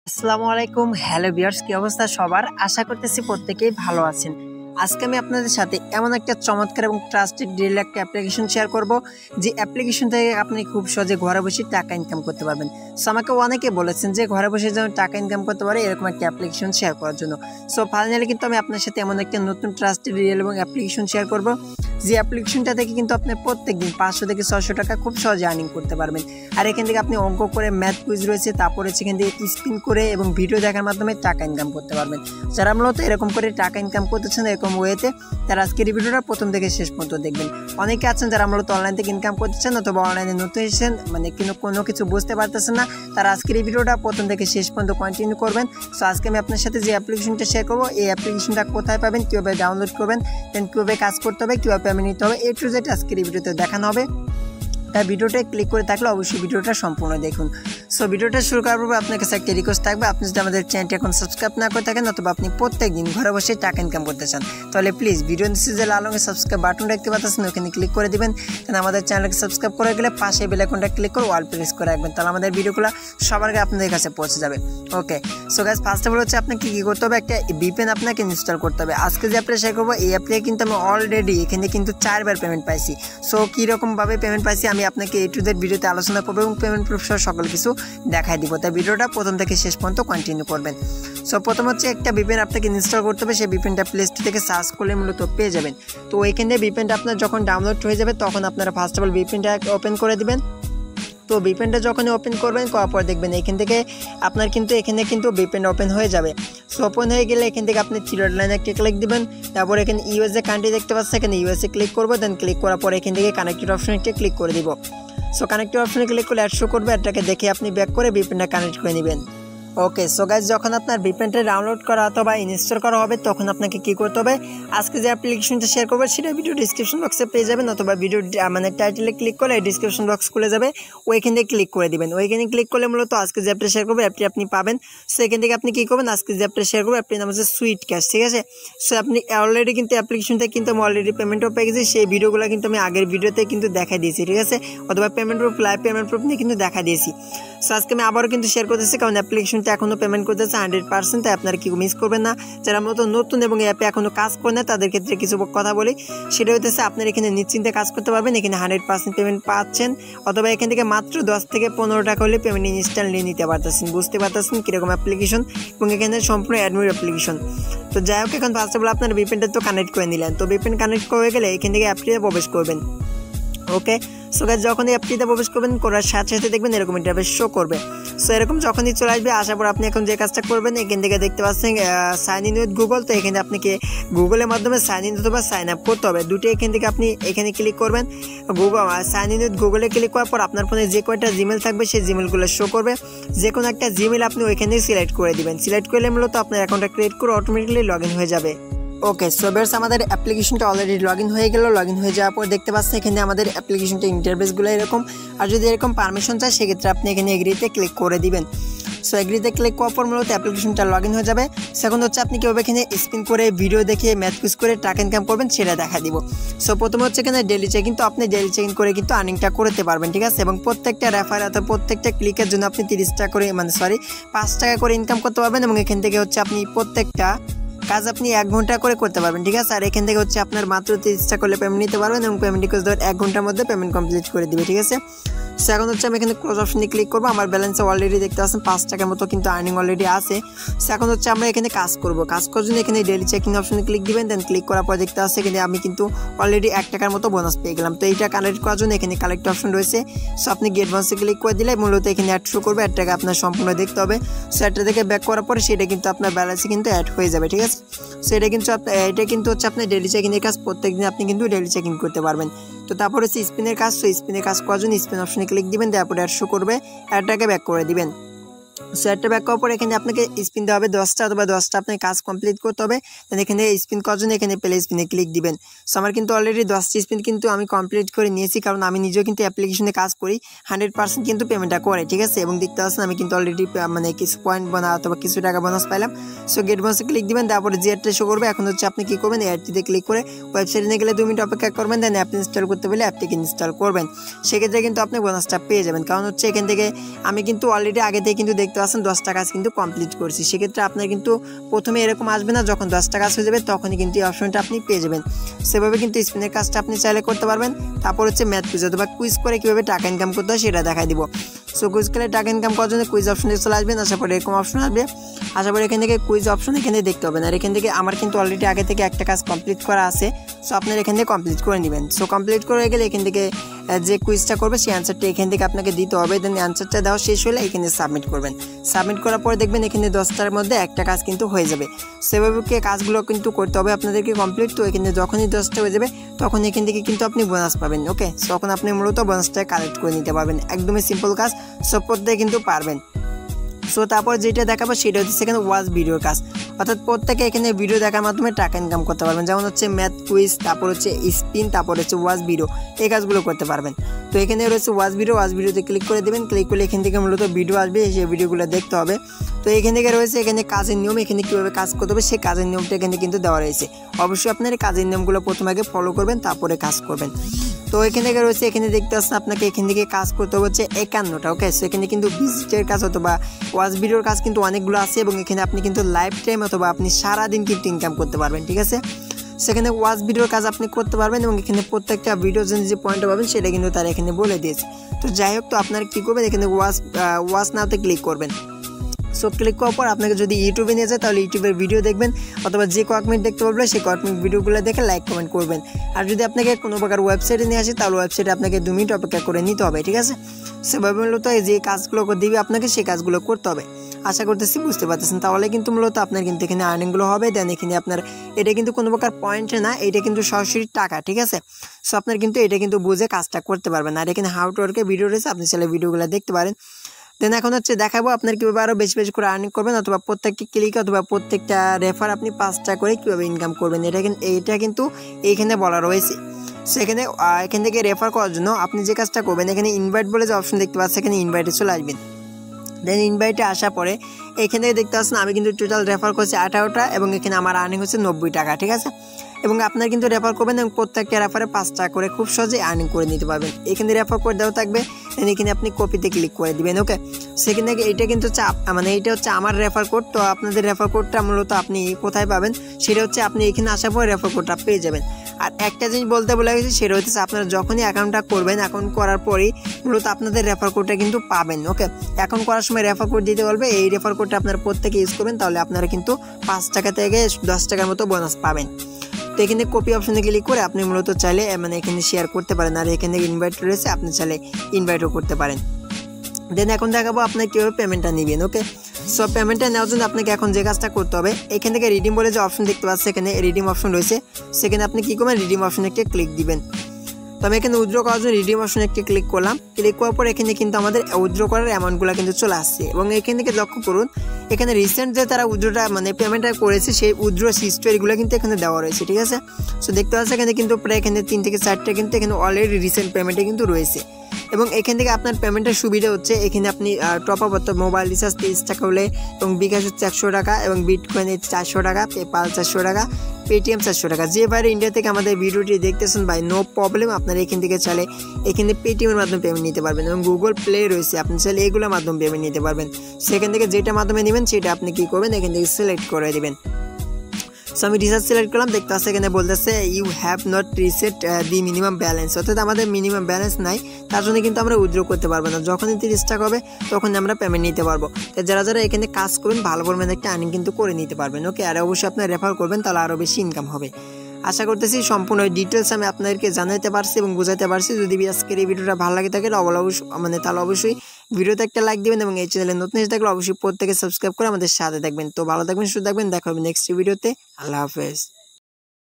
আসসালামু আলাইকুম। Hello viewers, কি অবস্থা সবার? আশা করতেছি প্রত্যেকেই ভালো আছেন। আজকে আমি আপনাদের সাথে এমন একটা চমৎকার এবং ট্রাস্টেড রিয়েল একটা অ্যাপ্লিকেশন শেয়ার করব, যে অ্যাপ্লিকেশন থেকে আপনি খুব সহজে ঘরে বসে টাকা ইনকাম করতে পারবেন। সো আমাকে অনেকে বলেছেন যে ঘরে বসে যেন টাকা ইনকাম করতে পারে এরকম একটা অ্যাপ্লিকেশন শেয়ার করার জন্য। সো ফাইনালি কিন্তু আমি আপনার সাথে এমন একটা নতুন ট্রাস্টেড রিয়েল এবং অ্যাপ্লিকেশন শেয়ার করব, যে অ্যাপ্লিকেশনটা থেকে কিন্তু আপনি প্রত্যেকদিন 500 থেকে 600 টাকা খুব সহজে আর্নিং করতে পারবেন। আর এখান থেকে আপনি অঙ্ক করে, ম্যাথ কুইজ রয়েছে, তারপরে সেখান থেকে স্পিন করে এবং ভিডিও দেখার মাধ্যমে টাকা ইনকাম করতে পারবেন। যারা মূলত এরকম করে টাকা ইনকাম করতেছেন এরকম ওয়েতে, তারা আজকের এই ভিডিওটা প্রথম থেকে শেষ পর্যন্ত দেখবেন। অনেকে আছেন যারা মূলত অনলাইন থেকে ইনকাম করতেছেন অথবা অনলাইনে নতুন এসেছেন, কিন্তু কোনো কিছু বুঝতে পারতেছেন না, তারা আজকের এই ভিডিওটা প্রথম থেকে শেষ পর্যন্ত কন্টিনিউ করবেন। সো আজকে আমি আপনার সাথে যে অ্যাপ্লিকেশনটা শেয়ার করবো, এই অ্যাপ্লিকেশনটা কোথায় পাবেন, কীভাবে ডাউনলোড করবেন, দেন কীভাবে কাজ করতে হবে, কীভাবে পেমেন্ট নিতে হবে, A to Z আজকের এই ভিডিওতে দেখানো হবে। তাই ভিডিওটা ক্লিক করে থাকলে অবশ্যই ভিডিওটা সম্পূর্ণ দেখুন। সো ভিডিওটা শুরু করার পর আপনার কাছে একটা রিকোয়েস্ট থাকবে, আপনি যদি আমাদের চ্যানেলটি এখন সাবস্ক্রাইব না করে থাকেন অথবা আপনি প্রত্যেক দিন ঘরে বসে টাকা ইনকাম করতে চান, তাহলে প্লিজ ভিডিও নিচে যে লাল রঙের সাবস্ক্রাইব বাটন দেখতে পাচ্ছেন ওখানে ক্লিক করে দিবেন। দেন আমাদের চ্যানেলকে সাবস্ক্রাইব করে গেলে পাশে বেল আইকনটা ক্লিক করে অল প্রেস করে রাখবেন, তাহলে আমাদের ভিডিওগুলো সবার আগে আপনাদের কাছে পৌঁছে যাবে। Okay, so guys, first of all হচ্ছে আপনাকে কী করতে হবে, একটা VPN আপনাকে ইনস্টল করতে হবে। আজকে যে অ্যাপটা শেয়ার করবো, এই অ্যাপ থেকে কিন্তু আমি অলরেডি এখানে কিন্তু 4 বার পেমেন্ট পাইছি। সো কীরকমভাবে পেমেন্ট পাইছি আমি আপনাকে A to Z ভিডিওতে আলোচনা করবো এবং পেমেন্ট প্রুফ সহ সকল কিছু দেখাই দিব। তাই ভিডিওটা প্রথম থেকে শেষ পর্যন্ত কন্টিনিউ করবেন। সো প্রথম হচ্ছে একটা VPN আপনাকে ইনস্টল করতে হবে। সেই VPNটা প্লে স্টোর থেকে সার্চ করলে মূলত পেয়ে যাবেন। তো ওইখানে VPNটা আপনার যখন ডাউনলোড হয়ে যাবে তখন আপনারা ফার্স্ট অফ অল VPNটা ওপেন করে দিবেন। তো VPNটা যখনই ওপেন করবেন, করার পর দেখবেন এখান থেকে আপনার কিন্তু এখানে কিন্তু VPN ওপেন হয়ে যাবে। সো ওপেন হয়ে গেলে এখান থেকে আপনি থ্রি ডট লাইনে একটা ক্লিক দিবেন, তারপর এখানে USA কান্ট্রি দেখতে পাচ্ছেন, এখানে USA ক্লিক করবো। দেন ক্লিক করার পর এখান থেকে কানেক্টেড অপশন একটা ক্লিক করে দিব। সো কানেক্টেড অপশনে ক্লিক করলে অ্যাড শো করবে, এটাকে দেখে আপনি ব্যাক করে VPNটা কানেক্ট করে নেবেন। ওকে, সো গাইস, যখন আপনার VPNটা ডাউনলোড করা অথবা ইনস্টল করা হবে তখন আপনাকে কী করতে হবে, আজকে যে অ্যাপ্লিকেশনটা শেয়ার করবো সেটা ভিডিও ডিসক্রিপশন বক্সে পেয়ে যাবেন, অথবা ভিডিও টাইটেলে ক্লিক করলে ডিসক্রিপশন বক্স খুলে যাবে, ওইখান থেকে ক্লিক করে দিবেন। ওইখানে ক্লিক করলে মূলত আজকে যে অ্যাপটা শেয়ার করবো অ্যাপটি আপনি পাবেন। সো এখান থেকে আপনি কী করবেন, আজকে যে অ্যাপটা শেয়ার করবো অ্যাপটির নাম হচ্ছে 𝐕𝐏𝐍, ঠিক আছে। সো আপনি অলরেডি কিন্তু অ্যাপ্লিকেশনটা কিন্তু আমি অলরেডি পেমেন্টও পেয়ে গেছি, সেই ভিডিওগুলো কিন্তু আমি আগের ভিডিওতে কিন্তু দেখা দিয়েছি, ঠিক আছে, অথবা payment proof, live payment proof নিয়ে কিন্তু দেখা দিয়েছি। সো আজকে আমি আবারও কিন্তু শেয়ার করতেছি, কারণ অ্যাপ্লিকেশনটা এখনও পেমেন্ট করতেছে 100%, তাই আপনারা কি মিস করবেন না। যারা মূলত নতুন এবং অ্যাপে এখনো কাজ করে না তাদের ক্ষেত্রে কিছু কথা বলি, সেটা হচ্ছে আপনারা এখানে নিশ্চিন্তে কাজ করতে পারবেন। এখানে 100% পেমেন্ট পাচ্ছেন, অথবা এখান থেকে মাত্র 10 থেকে 15 টাকা হলে পেমেন্ট ইনস্টল নিয়ে নিতে পারতেছেন। বুঝতে পারতেছেন কীরকম অ্যাপ্লিকেশন, এবং এখানে সম্পূর্ণ অ্যাডমিট অ্যাপ্লিকেশন। তো যাই হোক, এখন ফার্স্ট অফ অল আপনার VPNটা তো কানেক্ট করে নিলেন। তো VPN কানেক্ট করে গেলে এখান থেকে অ্যাপটিতে প্রবেশ করবেন। ওকে, সো গাইস, যখন এই অ্যাপটিতে প্রবেশ করবেন করার সাথে সাথে দেখবেন এরকম ইন্টারফেস শো করবে। সো এরকম যখনই চলে আসবে, আসার পর আপনি এখন যে কাজটা করবেন, এখান থেকে দেখতে পাচ্ছেন সাইন ইন উইথ গুগল। তো এখানে আপনাকে গুগলের মাধ্যমে সাইন ইন অথবা সাইন আপ করতে হবে, দুটো। এখান থেকে আপনি এখানে ক্লিক করবেন, গুগল সাইন ইন উইথ গুগলে ক্লিক করার পর আপনার ফোনে যে কয়টা জিমেল থাকবে সেই জিমেলগুলো শো করবে। যে কোনো একটা জিমেল আপনি ওইখানে সিলেক্ট করে দিবেন। সিলেক্ট করলে মূলত আপনার অ্যাকাউন্টটা ক্রিয়েট করে অটোমেটিক্যালি লগ ইন হয়ে যাবে। ওকে, সো বেশ, আমাদের অ্যাপ্লিকেশনটা অলরেডি লগ ইন হয়ে গেল। লগ ইন হয়ে যাওয়ার পর দেখতে পাচ্ছেন এখানে আমাদের অ্যাপ্লিকেশনটা ইন্টারফেসগুলো এরকম। আর যদি এরকম পারমিশন চায় সেক্ষেত্রে আপনি এখানে এগ্রিতে ক্লিক করে দিবেন। সো এগ্রিতে ক্লিক করার পর মূলত অ্যাপ্লিকেশনটা লগ ইন হয়ে যাবে। সেকেন্ড হচ্ছে আপনি কীভাবে এখানে স্পিন করে, ভিডিও দেখে, ম্যাথ কুইজ করে টাকা ইনকাম করবেন সেটা দেখা দিব। সো প্রথমে হচ্ছে এখানে ডেলি চেকিং, তো আপনি ডেলি চেকিং করে কিন্তু আর্নিংটা করতে পারবেন, ঠিক আছে। এবং প্রত্যেকটা রেফার অথবা প্রত্যেকটা ক্লিকের জন্য আপনি 30 টাকা করে, 5 টাকা করে ইনকাম করতে পারবেন। এবং এখান থেকে হচ্ছে আপনি প্রত্যেকটা কাজ আপনি 1 ঘন্টা করে করতে পারবেন, ঠিক আছে। আর এখান থেকে হচ্ছে আপনার মাত্র 30 টাকা করলে পেমেন্ট নিতে পারবেন, এবং পেমেন্ট রিকোয়েস্ট দেওয়ার 1 ঘন্টার মধ্যে পেমেন্ট কমপ্লিট করে দিবে, ঠিক আছে। সো এখন হচ্ছে আমি এখানে ক্লোজ অপশনে ক্লিক করবো। আমার ব্যালেন্সে অলরেডি দেখতে পাচ্ছেন 5 টাকার মতো কিন্তু আর্নিং অলরেডি আছে। সো এখন হচ্ছে আমরা এখানে কাজ করবো। কাজ করার জন্য এখানে ডেলি চেকিং অপশনে ক্লিক দিবেন। দেন ক্লিক করার পর দেখতে পাচ্ছি এখানে আমি কিন্তু অলরেডি 1 টাকার মতো বোনাস পেয়ে গেলাম। তো এইটা কালেক্ট করার জন্য এখানে কালেক্ট অপশন রয়েছে। সো আপনি গেট বোনাসে ক্লিক করে দিলে মূলত এখানে অ্যাড শো করবে। অ্যাডটাকে আপনার সম্পূর্ণ দেখতে হবে। সো অ্যাডটা থেকে ব্যাক করার পরে সেটা কিন্তু আপনার ব্যালেন্সে কিন্তু অ্যাড হয়ে যাবে, ঠিক আছে। সো এটা কিন্তু হচ্ছে আপনার ডেলি চেকিংয়ের কাজ। প্রত্যেকদিন আপনি কিন্তু ডেলি চেকিং করতে পারবেন। তো তারপরে হচ্ছে স্পিনের কাজ। তো স্পিনের কাজ করার জন্য স্পিন অপশনে ক্লিক দিবেন, তারপরে অ্যাড শো করবে, অ্যাডটাকে ব্যাক করে দিবেন। সো একটা ব্যাক করার পর এখানে আপনাকে স্পিন দেওয়া হবে 10টা, অথবা 10টা আপনাকে কাজ কমপ্লিট করতে হবে। দেন এখানে স্পিন করার জন্য এখানে প্লে স্পিনে ক্লিক দিবেন। সো আমার কিন্তু অলরেডি 10টি স্পিন কিন্তু আমি কমপ্লিট করে নিয়েছি, কারণ আমি নিজেও কিন্তু অ্যাপ্লিকেশনে কাজ করি। 100% কিন্তু পেমেন্টটা করে, ঠিক আছে। এবং দেখতে পাচ্ছেন আমি কিন্তু অলরেডি কিছু পয়েন্ট অথবা কিছু টাকা বোনাস পাইলাম। সো গেট বোনাসে ক্লিক দিবেন, তারপরে যে অ্যাডটা শো করবে। এখন হচ্ছে আপনি কী করবেন, অ্যাডটিতে ক্লিক করে ওয়েবসাইটে নিয়ে গেলে 2 মিনিট অপেক্ষা করবেন। দেন অ্যাপ ইনস্টল করতে বলে অ্যাপটিকে ইনস্টল করবেন। সেক্ষেত্রে কিন্তু আপনি বোনাসটা পেয়ে যাবেন, কারণ হচ্ছে এখান থেকে আমি কিন্তু অলরেডি আগে থেকে কিন্তু দেখতে পাচ্ছেন 10টা কাজ কিন্তু কমপ্লিট করছি। সেক্ষেত্রে আপনার কিন্তু প্রথমে এরকম আসবে না, যখন 10টা কাজ হয়ে যাবে তখনই কিন্তু এই অপশনটা আপনি পেয়ে যাবেন। সেভাবে কিন্তু স্পিনের কাজটা আপনি চাইলে করতে পারবেন। তারপর হচ্ছে ম্যাথ কুইজ অথবা কুইজ করে কীভাবে টাকা ইনকাম করতে হয় সেটা দেখাই দিব। সো কুইজ খেলে টাকা ইনকাম করার জন্য কুইজ অপশনে চলে আসবেন। আশা করি এরকম অপশন আসবে, আশা করি এখান থেকে কুইজ অপশন এখানে দেখতে পাবেন। আর এখান থেকে আমার কিন্তু অলরেডি আগে থেকে একটা কাজ কমপ্লিট করা আছে। সো আপনার এখান থেকে কমপ্লিট করে নেবেন। সো কমপ্লিট করে গেলে এখান থেকে যে কুইজটা করবে সেই অ্যান্সারটা এখান থেকে আপনাকে দিতে হবে। দেন অ্যান্সারটা দেওয়া শেষ হলে এখানে সাবমিট করবেন। সাবমিট করার পরে দেখবেন এখানে 10টার মধ্যে একটা কাজ কিন্তু হয়ে যাবে। সেভাবে কাজগুলো কিন্তু করতে হবে আপনাদেরকে কমপ্লিট। তো এখানে যখনই 10টা হয়ে যাবে তখন এখান থেকে কিন্তু আপনি বোনাস পাবেন। ওকে, তখন আপনি মূলত বোনাসটা কালেক্ট করে নিতে পারবেন। একদমই সিম্পল কাজ, সব প্রত্যেকে কিন্তু পারবেন। সো তারপর যেটা দেখাবো সেটা হচ্ছে সেখানে ওয়াচ ভিডিওর কাজ, অর্থাৎ প্রত্যেকে এখানে ভিডিও দেখার মাধ্যমে টাকা ইনকাম করতে পারবেন। যেমন হচ্ছে ম্যাথ কুইজ, তারপর হচ্ছে স্পিন, তারপর হচ্ছে ওয়াচ ভিডিও, এই কাজগুলো করতে পারবেন। তো এখানে রয়েছে ওয়াচ ভিডিওতে ক্লিক করে দেবেন। ক্লিক করলে এখান থেকে মূলত ভিডিও আসবে, সেই ভিডিওগুলো দেখতে হবে। তো এখান থেকে রয়েছে এখানে কাজের নিয়ম, এখানে কীভাবে কাজ করতে হবে সেই কাজের নিয়মটা এখানে কিন্তু দেওয়া রয়েছে। অবশ্যই আপনার কাজের নিয়মগুলো প্রথমে আগে ফলো করবেন, তারপরে কাজ করবেন। তো এখান থেকে রয়েছে এখানে দেখতে পাচ্ছেন আপনাকে এখান থেকে কাজ করতে হচ্ছে 51টা। ওকে, সো এখানে কিন্তু ভিজিটের কাজ অথবা ওয়াচ ভিডিওর কাজ কিন্তু অনেকগুলো আছে এবং এখানে আপনি কিন্তু লাইফ টাইম অথবা আপনি সারাদিন কিন্তু ইনকাম করতে পারবেন। ঠিক আছে, সেখানে ওয়াচ ভিডিওর কাজ আপনি করতে পারবেন এবং এখানে প্রত্যেকটা ভিডিও যে পয়েন্টটা পাবেন সেটা কিন্তু তারা এখানে বলে দিয়েছে। তো যাই হোক, তো আপনারা কী করবেন, এখানে ওয়াচ নাওতে ক্লিক করবেন। সো ক্লিক করার পর আপনাকে যদি ইউটিউবে নিয়ে যায় তাহলে ইউটিউবের ভিডিও দেখবেন, অথবা যে কয়েক মিনিট দেখতে পারবেন সেই কয়েক মিনিট ভিডিওগুলো দেখে লাইক কমেন্ট করবেন। আর যদি আপনাকে কোনো প্রকার ওয়েবসাইটে নিয়ে আসে তাহলে ওয়েবসাইটে আপনাকে 2 মিনিট অপেক্ষা করে নিতে হবে। ঠিক আছে, সেভাবে মূলত যে কাজগুলো দিবে আপনাকে সেই কাজগুলো করতে হবে। আশা করতেছি বুঝতে পারতেছেন। তাহলে কিন্তু মূলত আপনার কিন্তু এখানে আর্নিংগুলো হবে। দেন এখানে আপনার এটা কিন্তু কোনো প্রকার পয়েন্ট না, এটা কিন্তু সরাসরি টাকা। ঠিক আছে, সো আপনার কিন্তু এটা কিন্তু বুঝে কাজটা করতে পারবেন। আর এখানে হাউ টু ওয়ার্কের ভিডিও রয়েছে, আপনি চাইলে ভিডিওগুলো দেখতে পারেন। দেন এখন হচ্ছে দেখাবো আপনার কীভাবে আরও বেশি বেশি করে আর্নিং করবেন, অথবা প্রত্যেকটি ক্লিক অথবা প্রত্যেকটা রেফার আপনি 5টা করে কীভাবে ইনকাম করবেন, এটা কিন্তু এইখানে বলা রয়েছে। সেখানে এখান থেকে রেফার করার জন্য আপনি যে কাজটা করবেন, এখানে ইনভাইট বলে যে অপশন দেখতে পাচ্ছেন, এখানে ইনভাইটে চলে আসবেন। দেন ইনভাইটে আসার পরে এখান থেকে দেখতে পাচ্ছেন আমি কিন্তু টোটাল রেফার করছি 18টা এবং এখানে আমার আর্নিং হচ্ছে 90 টাকা। ঠিক আছে, এবং আপনার কিন্তু রেফার করবেন এবং প্রত্যেকটা রেফারে 5 টাকা করে খুব সহজে আর্নিং করে নিতে পারবেন। এখানে রেফার করে দেওয়া থাকবে, এখানে আপনি কপিতে ক্লিক করে দিবেন। ওকে, সেখান থেকে এটা কিন্তু হচ্ছে এইটা হচ্ছে আমার রেফার কোড। তো আপনাদের রেফার কোডটা মূলত আপনি কোথায় পাবেন সেটা হচ্ছে আপনি এখানে আসার পরে রেফার কোডটা পেয়ে যাবেন। আর একটা জিনিস বলতে বলা গেছে সেটা হচ্ছে আপনারা যখনই অ্যাকাউন্টটা করবেন, অ্যাকাউন্ট করার পরেই মূলত আপনাদের রেফার কোডটা কিন্তু পাবেন। ওকে, অ্যাকাউন্ট করার সময় রেফার কোড দিতে বলবে, এই রেফার কোডটা আপনারা প্রত্যেকে ইউজ করবেন, তাহলে আপনারা কিন্তু 5 টাকা থেকে 10 টাকার মতো বোনাস পাবেন। তো এখানে কপি অপশনে ক্লিক করে আপনি মূলত চাইলে এখানে শেয়ার করতে পারেন। আর এখানে ইনভাইট রয়েছে, আপনি চাইলে ইনভাইটও করতে পারেন। দেন এখন দেখাবো আপনার কীভাবে পেমেন্টটা নেবেন। ওকে, সো পেমেন্টটা নেওয়ার জন্য আপনাকে এখন যে কাজটা করতে হবে, এখান থেকে রিডিম বলে যে অপশন দেখতে পাচ্ছেন, এখানে রিডিম অপশন রয়েছে। সেখানে আপনি কী করবেন, রিডিম অপশনে একটা ক্লিক দিবেন। তো আমি এখানে উইথড্র করার জন্য রিডিম অপশনে একটা ক্লিক করলাম। ক্লিক করার পর এখানে কিন্তু আমাদের উইথড্র করার অ্যামাউন্টগুলো কিন্তু চলে আসছে এবং এখান থেকে লক্ষ্য করুন এখানে রিসেন্ট যে তারা উইথড্রটা পেমেন্টটা করেছে সেই উইথড্র হিস্টোরিগুলো কিন্তু এখানে দেওয়া রয়েছে। ঠিক আছে, সো দেখতে পাচ্ছেন এখানে কিন্তু প্রায় এখানে 3 থেকে 4টা কিন্তু এখানে অলরেডি রিসেন্ট পেমেন্টে কিন্তু রয়েছে। এবং এখান থেকে আপনার পেমেন্টের সুবিধা হচ্ছে এখানে আপনি টপ আপ অর্থাৎ মোবাইল রিচার্জ 30 টাকা হলে এবং বিকাশ হচ্ছে 100 টাকা এবং বিটকয়েন 400 টাকা, পেপাল 400 টাকা, পেটিএম 400 টাকা। যে বাইরে ইন্ডিয়া থেকে আমাদের ভিডিওটি দেখতেছেন ভাই, নো প্রবলেম, আপনারা এখান থেকে চাইলে এখানে পেটিএমের মাধ্যমে পেমেন্ট নিতে পারবেন এবং গুগল প্লে রয়েছে, আপনি চাইলে এগুলোর মাধ্যমে পেমেন্ট নিতে পারবেন। সেখান থেকে যেটা মাধ্যমে নেবেন সেটা আপনি কী করবেন, এখান থেকে সিলেক্ট করে দেবেন। সো আমি রিচার্জ সিলেক্ট করলাম, দেখতে পাচ্ছি এখানে বলতেছে you have not reset the minimum balance, অর্থাৎ আমাদের মিনিমাম ব্যালেন্স নাই, তার জন্য কিন্তু আমরা উইথড্র করতে পারবো না। যখনই 30 টাকা হবে তখন আমরা পেমেন্ট নিতে পারবো। তো যারা যারা এখানে কাজ করবেন ভালো পরিমাণে একটা আর্নিং কিন্তু করে নিতে পারবেন। ওকে, আর অবশ্যই আপনার রেফার করবেন, তাহলে আরও বেশি ইনকাম হবে। আশা করতেছি সম্পূর্ণ ডিটেলস আমি আপনাদেরকে জানাতে পারছি এবং বোঝাতে পারছি। যদি আজকের এই ভিডিওটা ভালো লাগে থাকে তাহলে অবশ্যই ভিডিওতে একটা লাইক দিবেন এবং এই চ্যানেলে নতুন এসে থাকলে অবশ্যই প্রত্যেকে সাবস্ক্রাইব করে আমাদের সাথে থাকবেন। তো ভালো থাকবেন, সুস্থ থাকবেন, দেখা হবে নেক্সট ভিডিওতে। আল্লাহ হাফেজ।